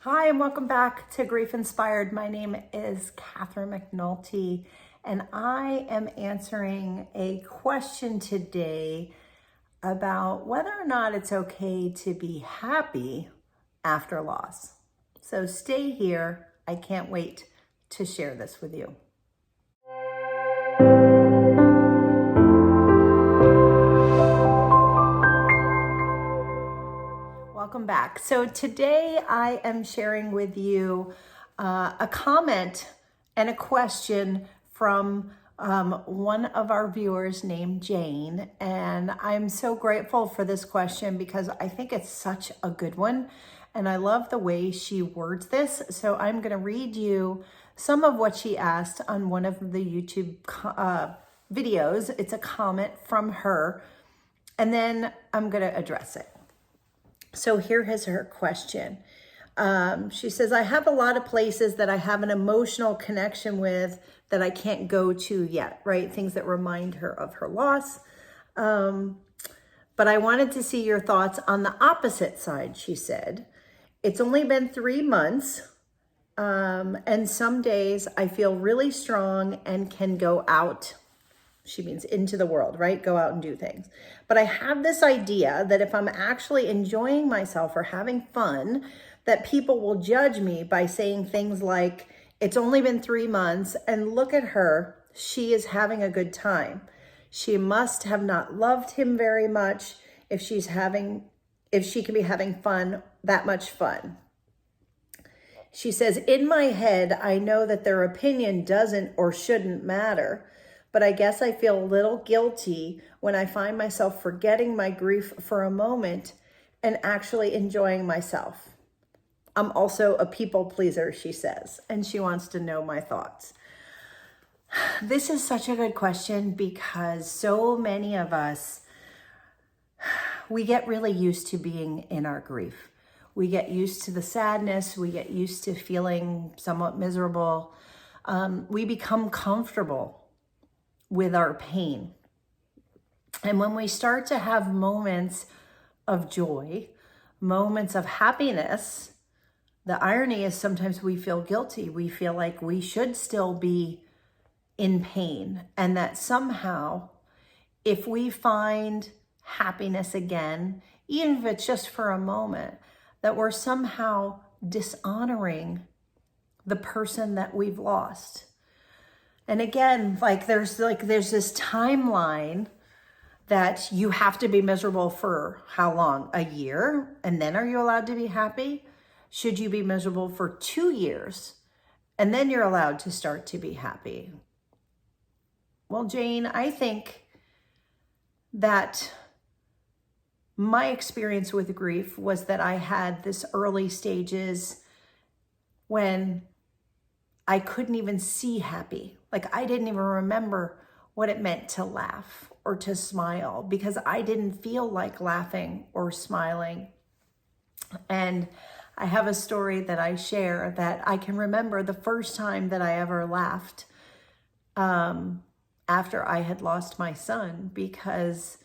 Hi, and welcome back to Grief Inspired. My name is Catherine McNulty, and I am answering a question today about whether or not it's okay to be happy after loss. So stay here. I can't wait to share this with you. Welcome back. So today I am sharing with you a comment and a question from one of our viewers named Jane. And I'm so grateful for this question because I think it's such a good one. And I love the way she words this. So I'm going to read you some of what she asked on one of the YouTube videos. It's a comment from her. And then I'm going to address it. So here is her question. She says, I have a lot of places that I have an emotional connection with that I can't go to yet, right? Things that remind her of her loss. But I wanted to see your thoughts on the opposite side, she said. It's only been 3 months. And some days I feel really strong and can go out. She means into the world, right? Go out and do things. But I have this idea that if I'm actually enjoying myself or having fun, that people will judge me by saying things like, it's only been 3 months and look at her, she is having a good time. She must have not loved him very much if she can be having fun, that much fun. She says, in my head, I know that their opinion doesn't or shouldn't matter. But I guess I feel a little guilty when I find myself forgetting my grief for a moment and actually enjoying myself. I'm also a people pleaser, she says, and she wants to know my thoughts. This is such a good question because so many of us, we get really used to being in our grief. We get used to the sadness. We get used to feeling somewhat miserable. We become comfortable with our pain. And when we start to have moments of joy, moments of happiness, the irony is sometimes we feel guilty. We feel like we should still be in pain, and that somehow if we find happiness again, even if it's just for a moment, that we're somehow dishonoring the person that we've lost. And again, there's this timeline that you have to be miserable for how long? A year? And then are you allowed to be happy? Should you be miserable for 2 years? And then you're allowed to start to be happy. Well, Jane, I think that my experience with grief was that I had this early stages when I couldn't even see happy. Like I didn't even remember what it meant to laugh or to smile because I didn't feel like laughing or smiling. And I have a story that I share that I can remember the first time that I ever laughed after I had lost my son because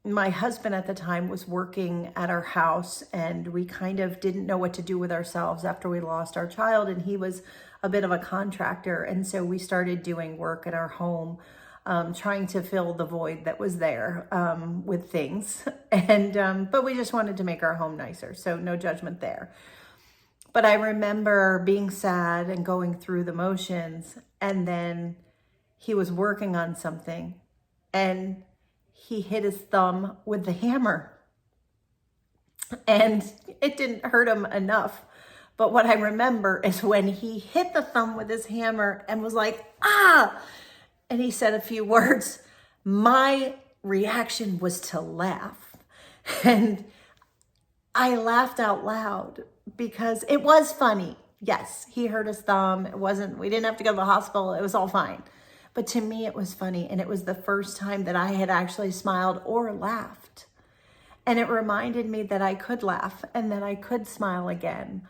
my husband at the time was working at our house and we kind of didn't know what to do with ourselves after we lost our child, and he was a bit of a contractor. And so we started doing work at our home, trying to fill the void that was there with things. And but we just wanted to make our home nicer, so no judgment there. But I remember being sad and going through the motions, and then he was working on something and he hit his thumb with the hammer and it didn't hurt him enough. But what I remember is when he hit the thumb with his hammer and was like, ah, and he said a few words, my reaction was to laugh. And I laughed out loud because it was funny. Yes, he hurt his thumb. We didn't have to go to the hospital. It was all fine. But to me, it was funny. And it was the first time that I had actually smiled or laughed. And it reminded me that I could laugh and that I could smile again.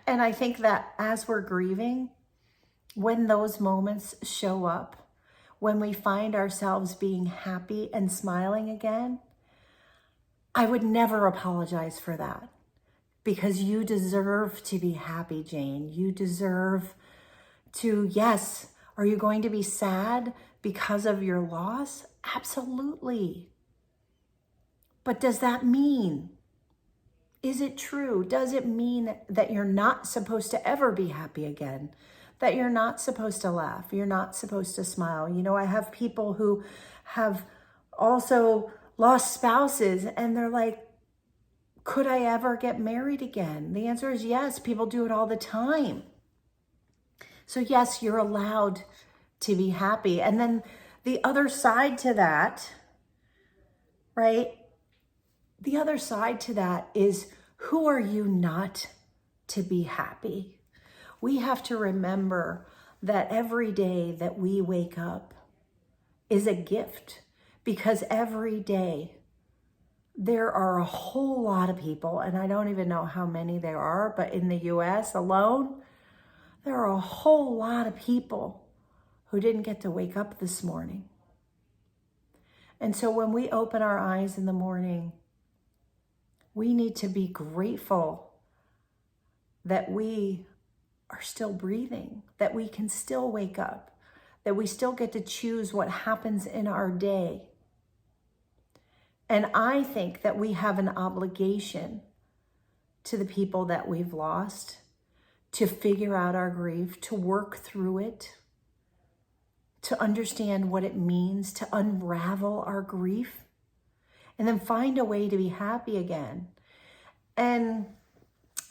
And I think that as we're grieving, when those moments show up, when we find ourselves being happy and smiling again, I would never apologize for that, because you deserve to be happy, Jane. You deserve to, yes, are you going to be sad because of your loss? Absolutely. But does that mean, is it true? Does it mean that you're not supposed to ever be happy again? That you're not supposed to laugh? You're not supposed to smile? You know, I have people who have also lost spouses and they're like, could I ever get married again? The answer is yes. People do it all the time. So yes, you're allowed to be happy. And then the other side to that, right? The other side to that is, who are you not to be happy? We have to remember that every day that we wake up is a gift, because every day there are a whole lot of people, and I don't even know how many there are, but in the US alone, there are a whole lot of people who didn't get to wake up this morning. And so when we open our eyes in the morning, we need to be grateful that we are still breathing, that we can still wake up, that we still get to choose what happens in our day. And I think that we have an obligation to the people that we've lost to figure out our grief, to work through it, to understand what it means to unravel our grief, and then find a way to be happy again. And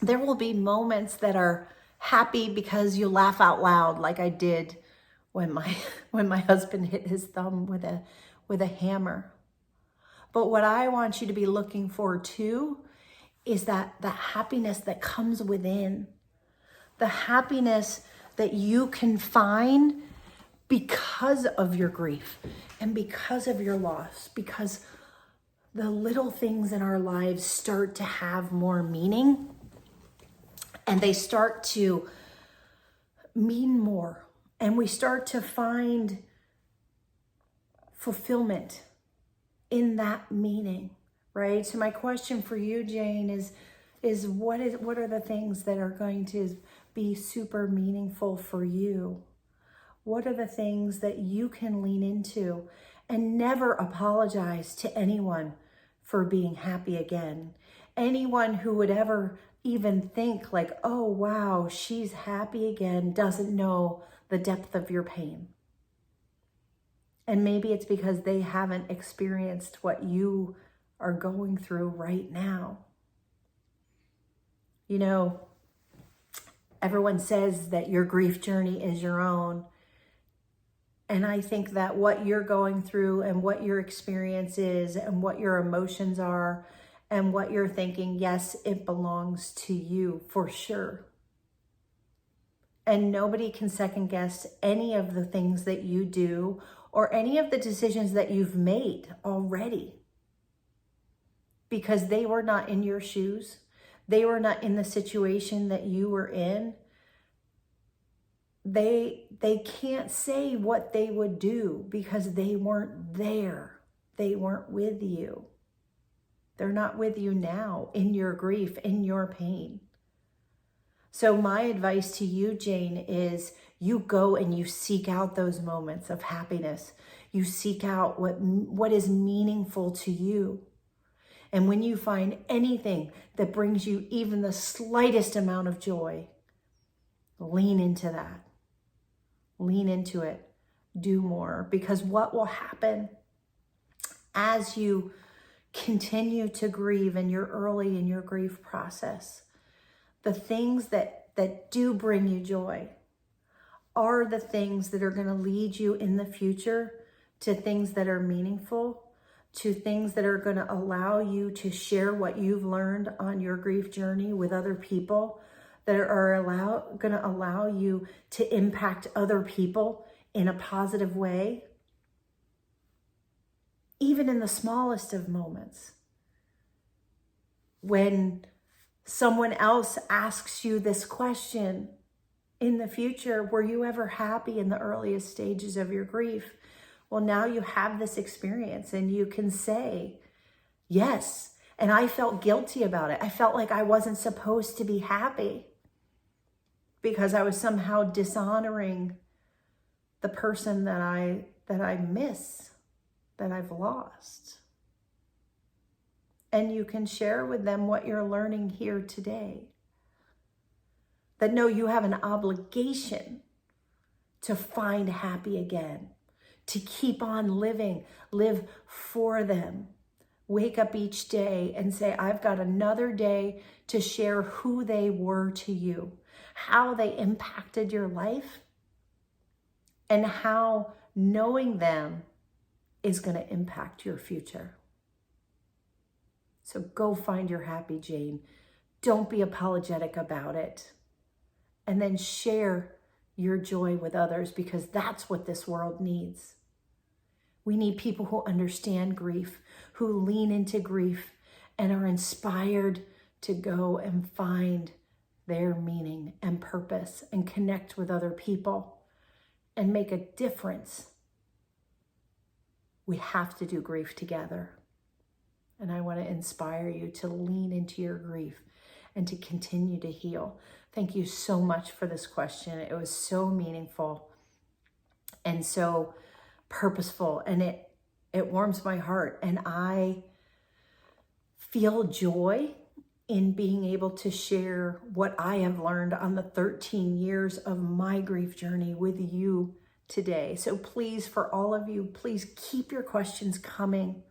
there will be moments that are happy because you laugh out loud, like I did when my husband hit his thumb with a hammer. But what I want you to be looking for too is that the happiness that comes within, the happiness that you can find because of your grief and because of your loss, because the little things in our lives start to have more meaning and they start to mean more, and we start to find fulfillment in that meaning, right? So my question for you, Jane, is what are the things that are going to be super meaningful for you? What are the things that you can lean into? And never apologize to anyone for being happy again. Anyone who would ever even think like, oh, wow, she's happy again, doesn't know the depth of your pain. And maybe it's because they haven't experienced what you are going through right now. You know, everyone says that your grief journey is your own. And I think that what you're going through and what your experience is and what your emotions are and what you're thinking, yes, it belongs to you for sure. And nobody can second guess any of the things that you do or any of the decisions that you've made already, because they were not in your shoes. They were not in the situation that you were in. They can't say what they would do because they weren't there. They weren't with you. They're not with you now in your grief, in your pain. So my advice to you, Jane, is you go and you seek out those moments of happiness. You seek out what is meaningful to you. And when you find anything that brings you even the slightest amount of joy, lean into that. Lean into it. Do more. Because what will happen as you continue to grieve and you're early in your grief process, the things that do bring you joy are the things that are going to lead you in the future to things that are meaningful, to things that are going to allow you to share what you've learned on your grief journey with other people, that are going to allow you to impact other people in a positive way, even in the smallest of moments. When someone else asks you this question in the future, were you ever happy in the earliest stages of your grief? Well, now you have this experience and you can say yes. And I felt guilty about it. I felt like I wasn't supposed to be happy because I was somehow dishonoring the person that I miss, that I've lost. And you can share with them what you're learning here today. That no, you have an obligation to find happy again, to keep on living, live for them. Wake up each day and say, I've got another day to share who they were to you, how they impacted your life, and how knowing them is going to impact your future. So go find your happy Jane. Don't be apologetic about it. And then share your joy with others, because that's what this world needs. We need people who understand grief, who lean into grief and are inspired to go and find their meaning and purpose and connect with other people and make a difference. We have to do grief together. And I want to inspire you to lean into your grief and to continue to heal. Thank you so much for this question. It was so meaningful and so purposeful, and it warms my heart. And I feel joy in being able to share what I have learned on the 13 years of my grief journey with you today. So please, for all of you, please keep your questions coming.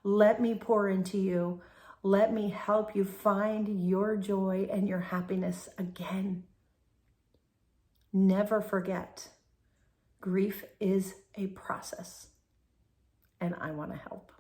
Let me pour into you. Let me help you find your joy and your happiness again. Never forget, grief is a process, and I want to help.